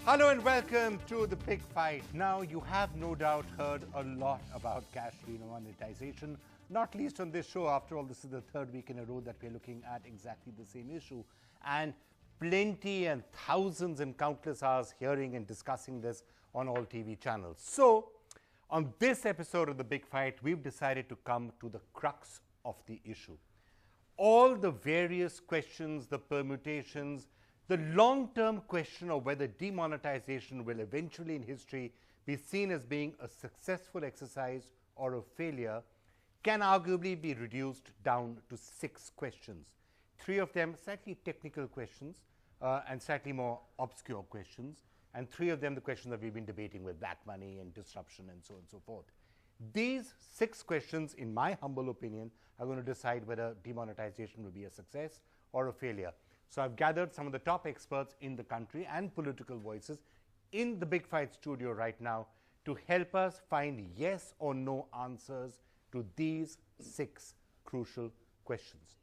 Hello and welcome to The Big Fight. Now, you have no doubt heard a lot about cash demonetization, not least on this show. After all, this is the third week in a row that we're looking at exactly the same issue. And plenty and thousands and countless hours hearing and discussing this on all TV channels. So, on this episode of The Big Fight, we've decided to come to the crux of the issue. All the various questions, the permutations, the long-term question of whether demonetization will eventually in history be seen as being a successful exercise or a failure can arguably be reduced down to 6 questions. 3 of them slightly technical questions and slightly more obscure questions, and 3 of them the questions that we've been debating with black money and disruption and so on and so forth. These 6 questions, in my humble opinion, are going to decide whether demonetization will be a success or a failure. So I've gathered some of the top experts in the country and political voices in the Big Fight studio right now to help us find yes or no answers to these 6 crucial questions.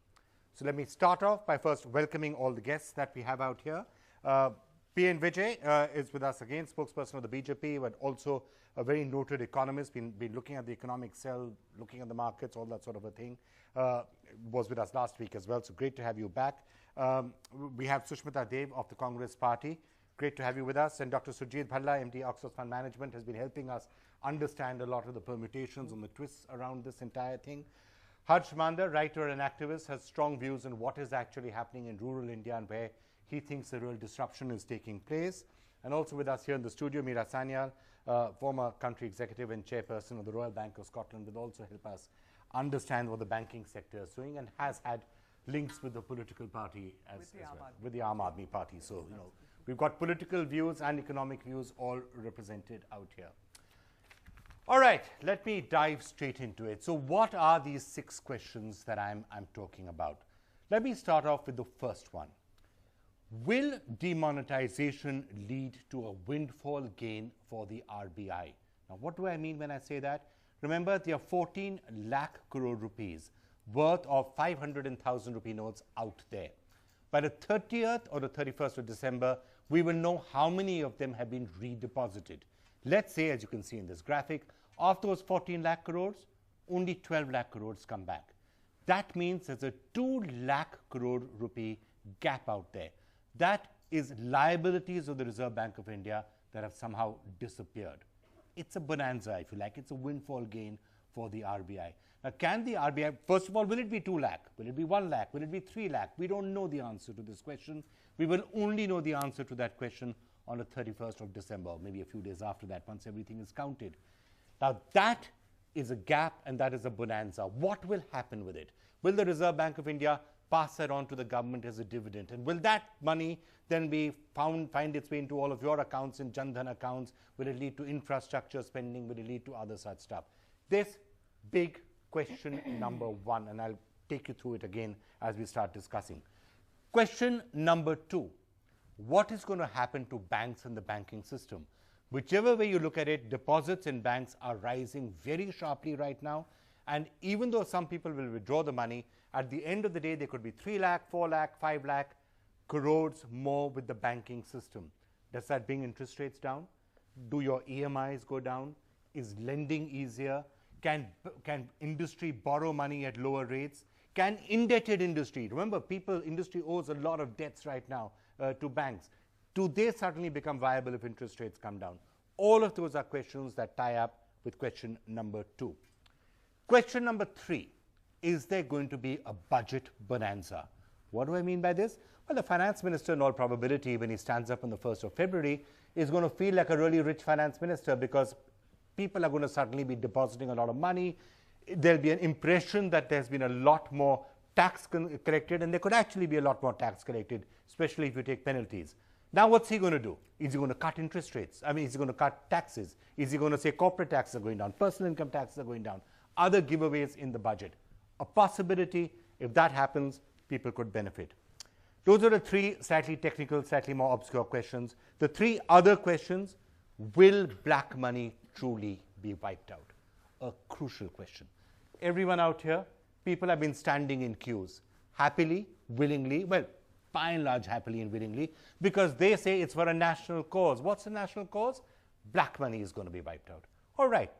So let me start off by first welcoming all the guests that we have out here. PN Vijay is with us again, spokesperson of the BJP, but also a very noted economist, been looking at the economic cell, looking at the markets, all that sort of a thing. Was with us last week as well, so great to have you back. We have Sushmita Dev of the Congress Party. Great to have you with us. And Dr. Surjit Bhalla, MD, Oxford Fund Management, has been helping us understand a lot of the permutations and the twists around this entire thing. Harsh Mander, writer and activist, has strong views on what is actually happening in rural India and where he thinks the real disruption is taking place. And also with us here in the studio, Meera Sanyal, former country executive and chairperson of the Royal Bank of Scotland, will also help us understand what the banking sector is doing and has had links with the political party as well, with the Aam Aadmi Party. So, you know, we've got political views and economic views all represented out here. All right, let me dive straight into it. So what are these 6 questions that I'm talking about? Let me start off with the first one. Will demonetization lead to a windfall gain for the RBI? Now, what do I mean when I say that? Remember, there are 14 lakh crore rupees worth of 500,000 rupee notes out there. By the 30th or the 31st of December, we will know how many of them have been redeposited. Let's say, as you can see in this graphic, of those 14 lakh crores, only 12 lakh crores come back. That means there's a 2 lakh crore rupee gap out there. That is liabilities of the Reserve Bank of India that have somehow disappeared. It's a bonanza, if you like. It's a windfall gain for the RBI. Now, can the RBI, first of all, will it be 2 lakh? Will it be 1 lakh? Will it be 3 lakh? We don't know the answer to this question. We will only know the answer to that question on the 31st of December, maybe a few days after that, once everything is counted. Now, that is a gap and that is a bonanza. What will happen with it? Will the Reserve Bank of India pass that on to the government as a dividend? And will that money then be find its way into all of your accounts and Jan Dhan accounts? Will it lead to infrastructure spending? Will it lead to other such stuff? This big question number 1, and I'll take you through it again as we start discussing. Question number 2, what is going to happen to banks and the banking system? Whichever way you look at it, deposits in banks are rising very sharply right now. And even though some people will withdraw the money, at the end of the day, there could be 3 lakh, 4 lakh, 5 lakh crores more with the banking system. Does that bring interest rates down? Do your EMIs go down? Is lending easier? Can industry borrow money at lower rates? Can indebted industry, remember industry owes a lot of debts right now to banks. Do they suddenly become viable if interest rates come down? All of those are questions that tie up with question number 2. Question number 3, is there going to be a budget bonanza? What do I mean by this? Well, the finance minister, in all probability, when he stands up on the 1st of February, is going to feel like a really rich finance minister because people are going to suddenly be depositing a lot of money. There'll be an impression that there's been a lot more tax collected, and there could actually be a lot more tax collected, especially if you take penalties. Now, what's he going to do? Is he going to cut interest rates? I mean, is he going to cut taxes? Is he going to say corporate taxes are going down, personal income taxes are going down, other giveaways in the budget? A possibility. If that happens, people could benefit. Those are the 3 slightly technical, slightly more obscure questions. The 3 other questions: will black money truly be wiped out? A crucial question. Everyone out here, people have been standing in queues, happily, willingly. Well, by and large happily and willingly, because they say it's for a national cause. What's a national cause? Black money is going to be wiped out. All right.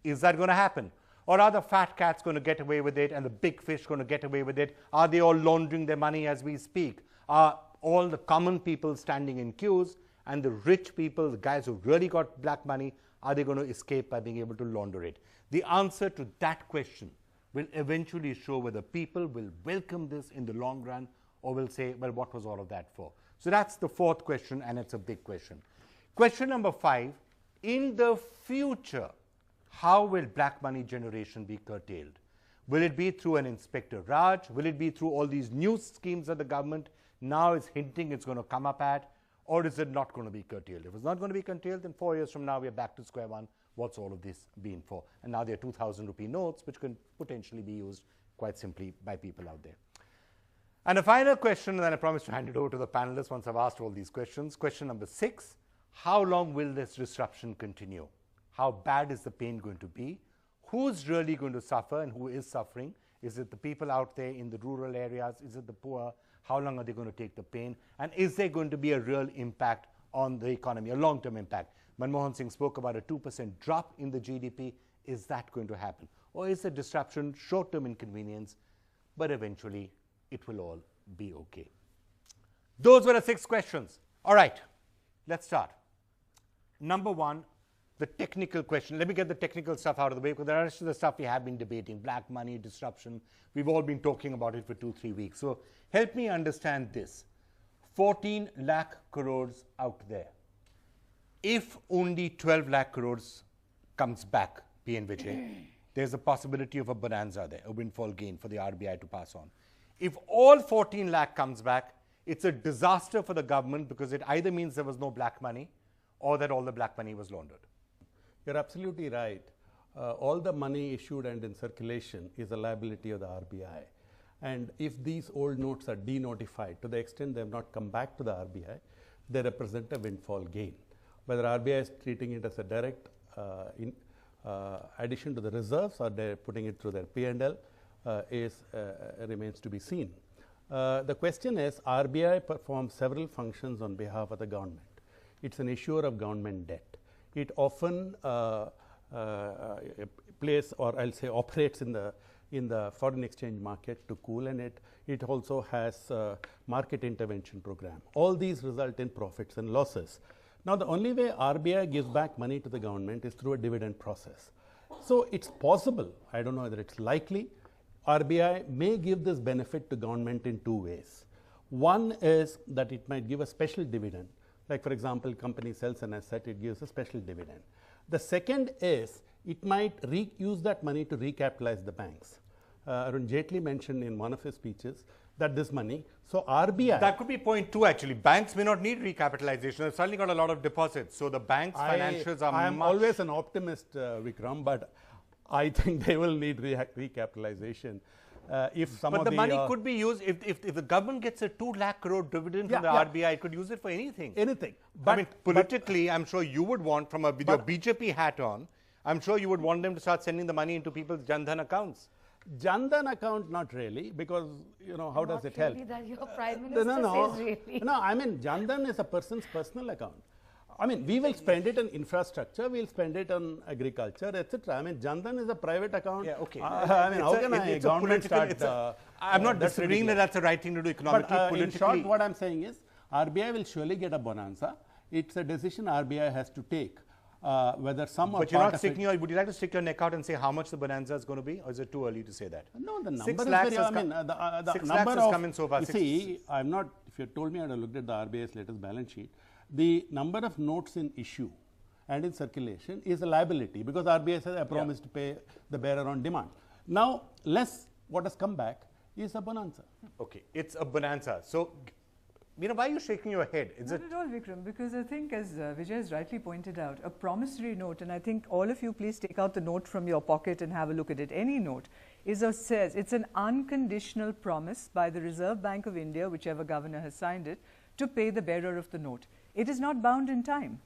Is that going to happen? Or are the fat cats going to get away with it and the big fish going to get away with it? Are they all laundering their money as we speak? Are all the common people standing in queues and the rich people, the guys who really got black money, are they going to escape by being able to launder it? The answer to that question will eventually show whether people will welcome this in the long run or will say, well, what was all of that for? So that's the fourth question, and it's a big question. Question number 5, in the future, how will black money generation be curtailed? Will it be through an Inspector Raj? Will it be through all these new schemes that the government now is hinting it's going to come up at? Or is it not going to be curtailed? If it's not going to be curtailed, then 4 years from now, we're back to square one. What's all of this been for? And now there are 2,000 rupee notes, which can potentially be used quite simply by people out there. And a final question, and then I promise to hand it over to the panelists once I've asked all these questions. Question number 6, how long will this disruption continue? How bad is the pain going to be? Who's really going to suffer and who is suffering? Is it the people out there in the rural areas? Is it the poor? How long are they going to take the pain? And is there going to be a real impact on the economy, a long-term impact? Manmohan Singh spoke about a 2% drop in the GDP. Is that going to happen? Or is the disruption short-term inconvenience, but eventually it will all be okay? Those were the 6 questions. All right, let's start. Number 1, the technical question. Let me get the technical stuff out of the way, because the rest of the stuff we have been debating, black money, disruption, we've all been talking about it for 2-3 weeks. So help me understand this. 14 lakh crores out there. If only 12 lakh crores comes back, PN Vijay, there's a possibility of a bonanza there, a windfall gain for the RBI to pass on. If all 14 lakh comes back, it's a disaster for the government, because it either means there was no black money or that all the black money was laundered. You're absolutely right. All the money issued and in circulation is a liability of the RBI. And if these old notes are denotified, to the extent they have not come back to the RBI, they represent a windfall gain. Whether RBI is treating it as a direct addition to the reserves or they're putting it through their P&L remains to be seen. The question is, RBI performs several functions on behalf of the government. It's an issuer of government debt. It often plays, or I'll say operates in the foreign exchange market to cool, and it also has market intervention program. All these result in profits and losses. Now, the only way RBI gives back money to the government is through a dividend process. So it's possible, I don't know whether it's likely, RBI may give this benefit to government in 2 ways. One is that it might give a special dividend. Like, for example, company sells an asset, it gives a special dividend. The second is it might use that money to recapitalize the banks. Arun Jaitley mentioned in one of his speeches that this money, so RBI... That could be point 2 actually. Banks may not need recapitalization. They've suddenly got a lot of deposits. So the banks' financials are I'm always an optimist, Vikram, but I think they will need recapitalization. But the money could be used, if the government gets a 2 lakh crore dividend from the RBI, it could use it for anything. Anything. But I mean, politically, I'm sure you would want, with your BJP hat on, I'm sure you would want them to start sending the money into people's Jan Dhan accounts. Jan Dhan account, not really, because, you know, how does it help? That your Prime Minister says really. No, I mean, Jan Dhan is a person's personal account. I mean, we will spend it on infrastructure, we'll spend it on agriculture, etc. I mean, Jan Dhan is a private account. Yeah, okay. I mean, how can a government start... I'm not disagreeing that that's the right thing to do economically, but, politically. in short, what I'm saying is, RBI will surely get a bonanza. It's a decision RBI has to take. Whether some but you're not sticking would you like to stick your neck out and say how much the bonanza is going to be, or is it too early to say that? No, the number is very, I mean, the 6 number lakhs has come in so far. You see, I'm not, if you told me I would have looked at the RBI's latest balance sheet, the number of notes in issue and in circulation is a liability, because RBI says I promise to pay the bearer on demand. Now, what has come back is a bonanza. Okay, it's a bonanza. So, you know, why are you shaking your head? Not at all, Vikram, because I think, as Vijay has rightly pointed out, a promissory note, and I think all of you please take out the note from your pocket and have a look at it. Any note says it's an unconditional promise by the Reserve Bank of India, whichever governor has signed it, to pay the bearer of the note. It is not bound in time.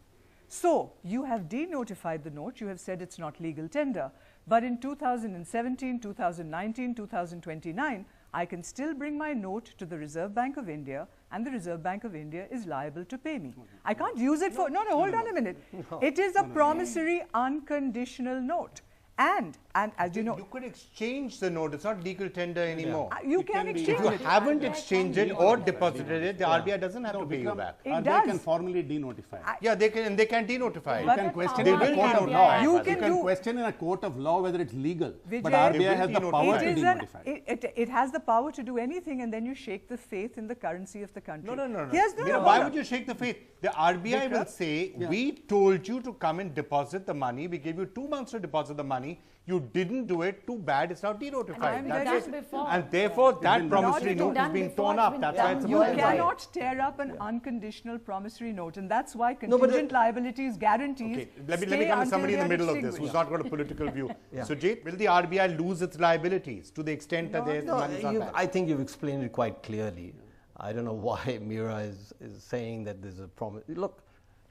So, you have denotified the note, you have said it's not legal tender. But in 2017, 2019, 2029, I can still bring my note to the Reserve Bank of India, and the Reserve Bank of India is liable to pay me. I can't use it for, hold on a minute. It is a promissory unconditional note. And as you know, you could exchange the note. It's not legal tender anymore. You can exchange If you it. haven't exchanged it or deposited it, the RBI doesn't have to pay you back. It RBI does. can formally denotify. Yeah, they can denotify. You can question They in a will court of denotify. law. You You can can do- question in a court of law whether it's legal. But Vijay, RBI has the will power to it, is denotify. it has the power to do anything, and then you shake the faith in the currency of the country. No. Here's the Why would you shake the faith? The RBI will say, we told you to come and deposit the money. We gave you 2 months to deposit the money. You didn't do it. Too bad. It's now denotified. And That's done it. before. And therefore, that been promissory done. note is Done being before, torn it's up. been That's done. why it's a You bonanza. cannot tear up an unconditional promissory note, and that's why No, but contingent liabilities guarantees. Okay, let me stay come to until somebody in they the are middle of this who's extinguished. not got a political view. Sujit, will the RBI lose its liabilities to the extent that their No, money is not back? I think you've explained it quite clearly. I don't know why Mira is saying that there's a promise. Look,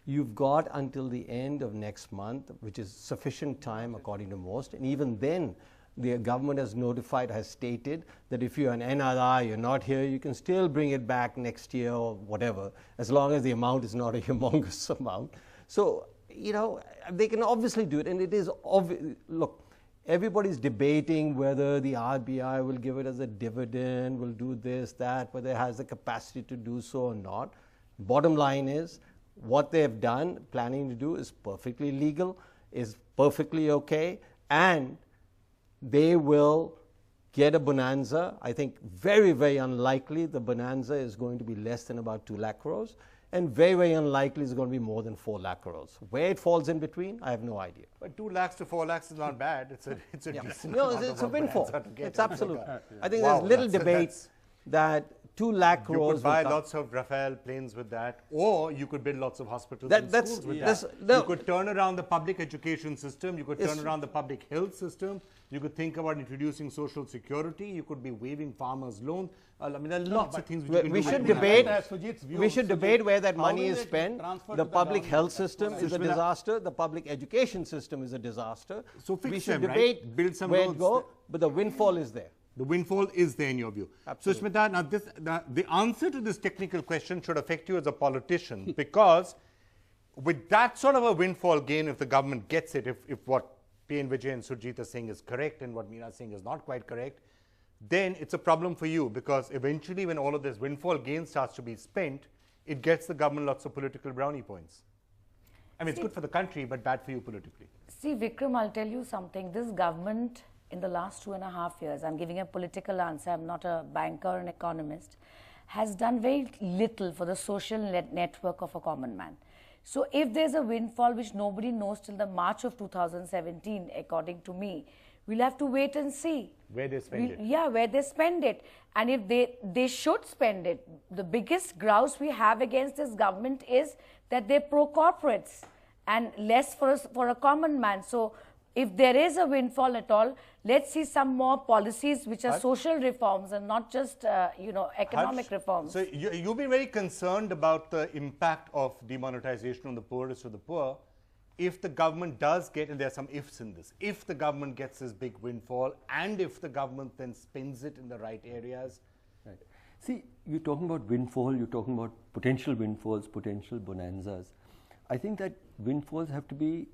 you've got until the end of next month, which is sufficient time according to most, and even then, the government has stated that if you're an NRI, you're not here, you can still bring it back next year or whatever, as long as the amount is not a humongous amount. So, they can obviously do it, and it is obvious. Look, everybody's debating whether the RBI will give it as a dividend, will do this, that, whether it has the capacity to do so or not. Bottom line is, what they've done, planning to do, is perfectly legal, is perfectly okay, and they will get a bonanza. I think very, very unlikely the bonanza is going to be less than about 2 lakh crores, and very, very unlikely it's going to be more than 4 lakh crores. Where it falls in between, I have no idea. But 2 lakhs to 4 lakhs is not bad. It's a decent No, amount it's of a windfall. bonanza to get. It's absolute. I think Wow, there's little that's- debate that's- that 2 lakh You crores could buy will come. lots of Rafale planes with that, or you could build lots of hospitals That- and that's- schools with that's- that. no. You could turn around the public education system. You could turn Yes. around the public health system. You could think about introducing social security. You could be waiving farmers' loans. I mean, there are lots of things which you can We do. should with debate. that. We should debate where that How money will is it spent. transfer to The the public government? health system That's is a what I- disaster. The public education system is a disaster. So fix we should them, right? debate Build some where roads to go, that- but the windfall is there. The windfall is there in your view. Absolutely. So, Smita, now the answer to this technical question should affect you as a politician because with that sort of a windfall gain, if the government gets it, if what P. N. Vijay and Surjit are saying is correct and what Meera is saying is not quite correct, then it's a problem for you because eventually when all of this windfall gain starts to be spent, it gets the government lots of political brownie points. I mean, it's good for the country, but bad for you politically. See, Vikram, I'll tell you something. This government, in the last 2.5 years, I'm giving a political answer, I'm not a banker or an economist, has done very little for the social network of a common man. So if there's a windfall which nobody knows till the March of 2017, according to me, we'll have to wait and see. Where they spend it. Yeah, where they spend it. And if they should spend it. The biggest grouse we have against this government is that they're pro-corporates and less for a common man. So if there is a windfall at all, let's see some more policies which are social reforms and not just, economic Harsh, reforms. So you've been very concerned about the impact of demonetization on the poorest of the poor. If the government does get, and there are some ifs in this, if the government gets this big windfall and if the government then spends it in the right areas. Right. See, you're talking about windfall, you're talking about potential windfalls, potential bonanzas. I think that windfalls have to be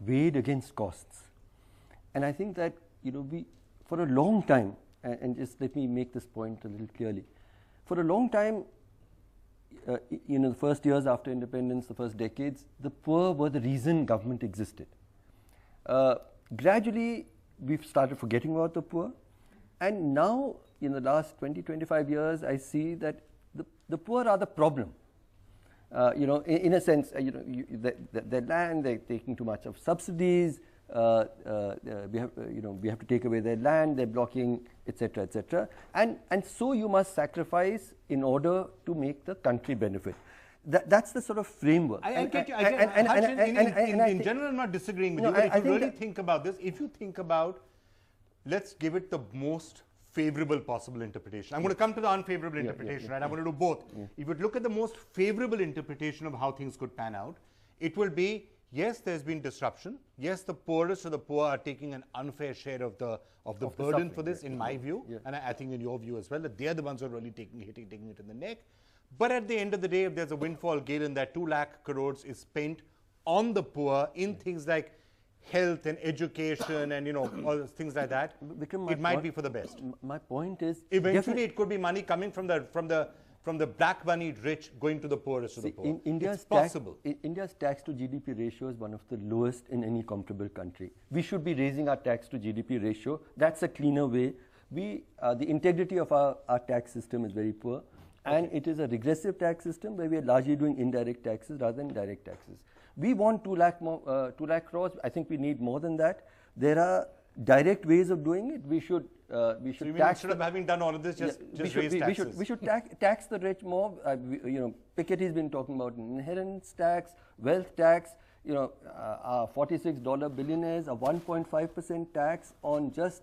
weighed against costs. And I think that, we, for a long time, and just let me make this point a little clearly, for a long time, the first years after independence, the first decades, the poor were the reason government existed. Gradually, we've started forgetting about the poor, and now, in the last 20-25 years, I see that the poor are the problem. In a sense, their land, they're taking too much of subsidies. We have to take away their land. They're blocking, etc., etc. And so you must sacrifice in order to make the country benefit. That's the sort of framework. I get you. In general, I'm not disagreeing with you. But if you really think about this, if you think about, let's give it the most favorable possible interpretation. I'm going to come to the unfavorable interpretation, right? I'm going to do both. If you look at the most favorable interpretation of how things could pan out, it will be yes, there's been disruption. Yes, the poorest of the poor are taking an unfair share of the burden for this, in my view, and I think in your view as well, that they're the ones who are really taking it in the neck. But at the end of the day, if there's a windfall gain in that 2 lakh crores is spent on the poor in things like health and education and, you know, all things like that, Vikram, it might be for the best. My point is, Eventually, it could be money coming from the black moneyed rich going to the poorest of the poor. It's possible. India's tax to GDP ratio is one of the lowest in any comparable country. We should be raising our tax to GDP ratio. That's a cleaner way. The integrity of our tax system is very poor. And it is a regressive tax system where we are largely doing indirect taxes rather than direct taxes. We want 2 lakh crores. I think we need more than that. There are direct ways of doing it. We should So you mean instead of having done all of this, just raise taxes? We should tax the rich more. You know, Piketty's been talking about inheritance tax, wealth tax. You know, $46 billionaires, a 1.5% tax on just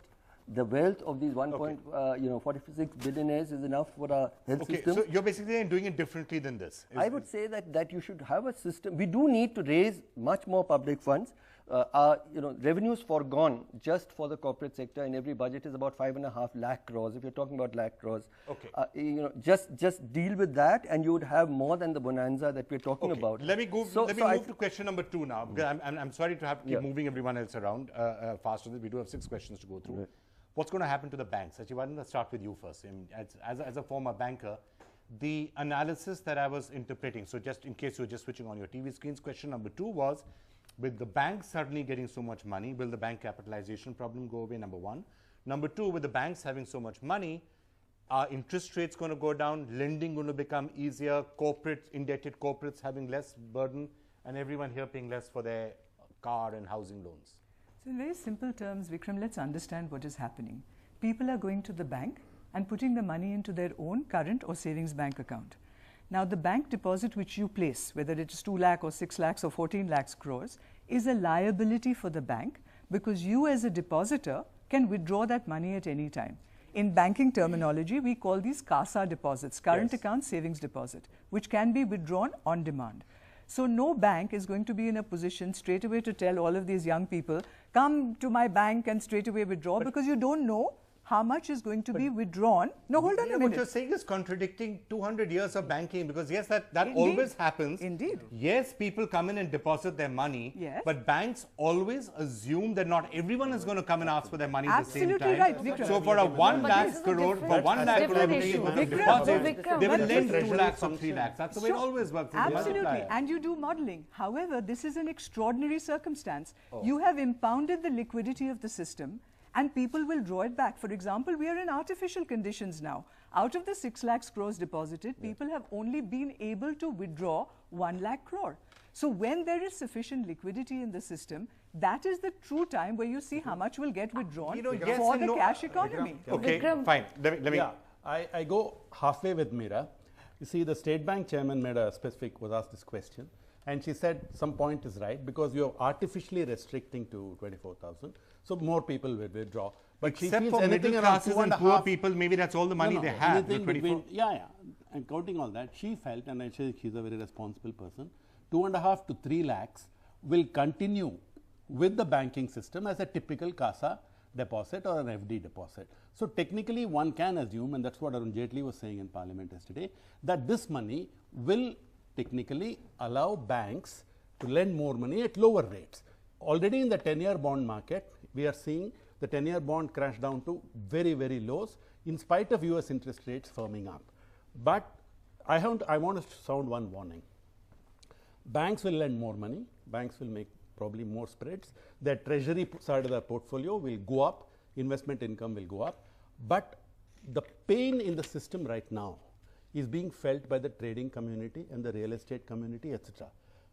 the wealth of these 46 billionaires is enough for our health system. So you're basically doing it differently than this. I would say that you should have a system. We do need to raise much more public funds. Our revenues foregone just for the corporate sector in every budget is about 5.5 lakh crores. If you're talking about lakh crores, just deal with that, and you would have more than the bonanza that we're talking about. Let me move to question number 2 now, because I'm sorry to have to keep moving everyone else around faster. We do have 6 questions to go through. Right. What's going to happen to the banks? Actually, why don't I start with you first? As a former banker, the analysis that I was interpreting, so just in case you're just switching on your TV screens, question number 2 was, with the banks suddenly getting so much money, will the bank capitalization problem go away, number 1? Number 2, with the banks having so much money, are interest rates going to go down, lending going to become easier, indebted corporates having less burden, and everyone here paying less for their car and housing loans? So in very simple terms, Vikram, let's understand what is happening. People are going to the bank and putting the money into their own current or savings bank account. Now, the bank deposit which you place, whether it is 2 lakh or 6 lakhs or 14 lakhs crores, is a liability for the bank, because you as a depositor can withdraw that money at any time. In banking terminology, we call these CASA deposits, current account savings deposit, which can be withdrawn on demand. So no bank is going to be in a position straight away to tell all of these young people, come to my bank and straight away withdraw, because you don't know how much is going to be withdrawn. No, hold on a minute. What you're saying is contradicting 200 years of banking, because yes, that always happens. Indeed. Yes, people come in and deposit their money, but banks always assume that not everyone is going to come and ask for their money at the same time. Absolutely right, Vikram. So for a 1 lakh crore, for 1 lakh crore deposit, they will lend 2 lakhs or 3 lakhs. That's the way it always works. Absolutely, and you do modeling. However, this is an extraordinary circumstance. You have impounded the liquidity of the system, and people will draw it back. For example, we are in artificial conditions now. Out of the 6 lakhs crores deposited, people have only been able to withdraw 1 lakh crore. So when there is sufficient liquidity in the system, that is the true time where you see how much will get withdrawn for the cash economy. Okay, fine. Let me. Yeah, I go halfway with Meera. You see, the State Bank chairman was asked this question, and she said some point is right, because you're artificially restricting to 24,000. So more people will withdraw. But except for middle classes and poor people, maybe that's all the money they have. And counting all that, she felt, and I say she's a very responsible person, 2.5 to 3 lakhs will continue with the banking system as a typical CASA deposit or an FD deposit. So technically one can assume, and that's what Arun Jaitley was saying in Parliament yesterday, that this money will technically allow banks to lend more money at lower rates. Already in the 10-year bond market, we are seeing the 10-year bond crash down to very, very lows in spite of US interest rates firming up. But I want to sound one warning. Banks will lend more money. Banks will make probably more spreads. Their treasury side of their portfolio will go up. Investment income will go up. But the pain in the system right now is being felt by the trading community and the real estate community, etc.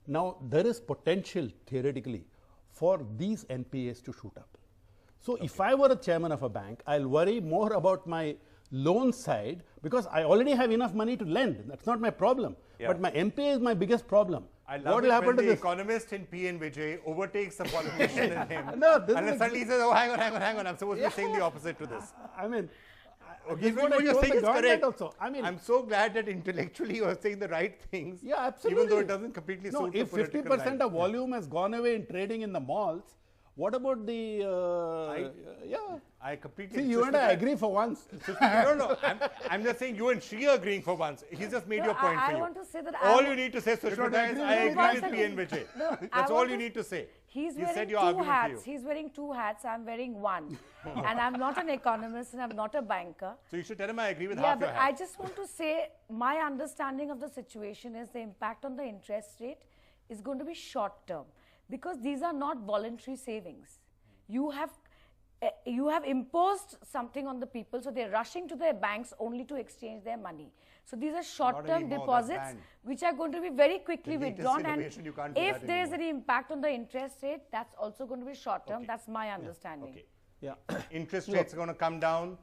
Now, there is potential theoretically for these NPAs to shoot up. So if I were a chairman of a bank, I'll worry more about my loan side, because I already have enough money to lend. That's not my problem. But my NPA is my biggest problem. I love it when the economist in PN Vijay overtakes the politician in him. And then suddenly he says, oh, hang on, I'm supposed to be saying the opposite to this. I mean, Okay, This is so what I what you're told saying the is government correct. also. I mean, I'm so glad that intellectually you're saying the right things. yeah, absolutely. Even though it doesn't completely no, suit the if political 50% line. of volume has gone away in trading in the malls, what about the, yeah. I completely. See, you and I agree for once. No. I'm just saying you and she are agreeing for once. He's just made No, your point I for you. want to say that all I you need to say, Sushmita, is agree I with agree with you. P and Vijay. No, I That's all want you to- need to say. He's He wearing said your two argument for hats. you. He's wearing two hats. I'm wearing one. And I'm not an economist and I'm not a banker. So you should tell him I agree with Yeah, half your but I hats. just want to say my understanding of the situation is the impact on the interest rate is going to be short term because these are not voluntary savings. You have imposed something on the people, so they're rushing to their banks only to exchange their money. So these are short-term anymore, that's deposits banned. which are going to be very quickly The latest withdrawn. And innovation, you can't do if that there's anymore. any impact on the interest rate, that's also going to be short-term. That's my understanding. Okay. Yeah. Interest rates are going to come down.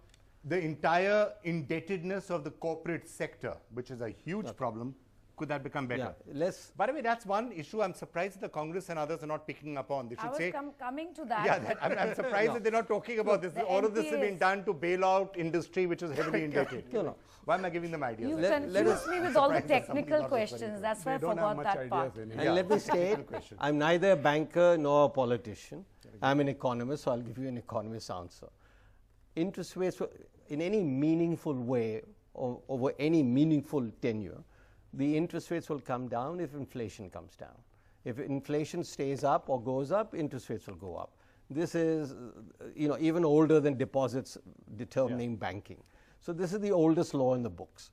The entire indebtedness of the corporate sector, which is a huge problem, could that become better? Yeah. By the way, that's one issue I'm surprised that the Congress and others are not picking up on. They I should was say, coming to that. yeah, I'm surprised that they're not talking about this. the All of this has been NPAs. done to bail out industry, which is heavily indebted. No. Why am I giving them ideas? You Let confused us- me with all the surprised that somebody's technical not questions. responding. That's why I They don't have forgot much that part. ideas And let me state, question. I'm neither a banker nor a politician. I'm an economist, so I'll give you an economist answer. Interest rates, in any meaningful way, or over any meaningful tenure, the interest rates will come down if inflation comes down. If inflation stays up or goes up, interest rates will go up. This is, even older than deposits determining banking. So this is the oldest law in the books.